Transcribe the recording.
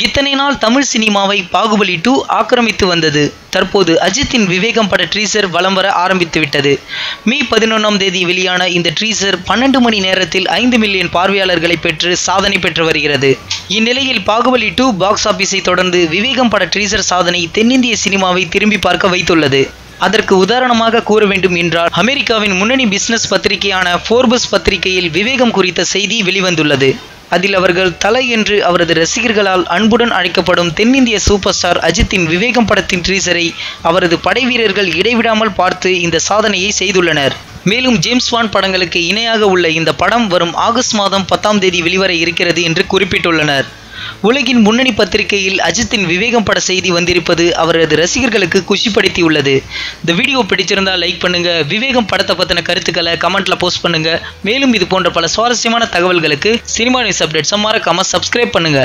இத்தனை நாள் தமிழ் சினிமாவை பாகுபலி 2 ஆக்கிரமித்து வந்தது. தற்போது அஜித்தின் விவேகம் பட ட்ரீசர் வலம் வர ஆரம்பித்து விட்டது. மே 11ஆம் தேதி வெளியான இந்த ட்ரீசர் 12 மணி நேரத்தில் 5 மில்லியன் பார்வையாளர்களை பெற்று சாதனை பெற்று வருகிறது. இந்நிலையில் பாகுபலி 2 பாக்ஸ் ஆபீஸை தொடர்ந்து விவேகம் பட ட்ரீசர் சாதனை தென்னிந்திய சினிமாவை திரும்பி பார்க்க வைத்துள்ளது. அதற்கு உதாரணமாக கூற வேண்டும் என்றால், அமெரிக்காவின் முன்னணி பிசினஸ் பத்திரிகையான ஃபோர்பஸ் பத்திரிகையில் விவேகம் குறித்த செய்தி வெளிவந்துள்ளது. அதில் அவர்கள் தலை என்று அவரது ரசிகர்களால் அன்புடன் அழைக்கப்படும் தென்னிந்திய சூப்பர் ஸ்டார் அஜித்தின் விவேகம் படத்தின் ட்ரீசரை அவரது படை வீரர்கள் இடைவிடாமல் பார்த்து இந்த சாதனையை செய்துள்ளனர். மேலும் ஜேம்ஸ் பாண்ட் படங்களுக்கு இணையாக உள்ள இந்த படம் வரும் ஆகஸ்ட் மாதம் 10ஆம் தேதி வெளிவர இருக்கிறது என்று குறிப்பிட்டுள்ளனர். உலகின் முன்னணி பத்திரிகையில் அஜித்தின் விவேகம் பட செய்தி வந்திருப்பது அவரது ரசிகர்களுக்கு குஷிப்படுத்தியுள்ளது. இந்த வீடியோ பிடிச்சிருந்தால் லைக் பண்ணுங்க. விவேகம் படத்தை பற்றின கருத்துக்களை கமெண்ட்ல போஸ்ட் பண்ணுங்க. மேலும் இது போன்ற பல சுவாரஸ்யமான தகவல்களுக்கு சினிமா நியூஸ் அப்டேட்ஸை மறக்காம சப்ஸ்கிரைப் பண்ணுங்க.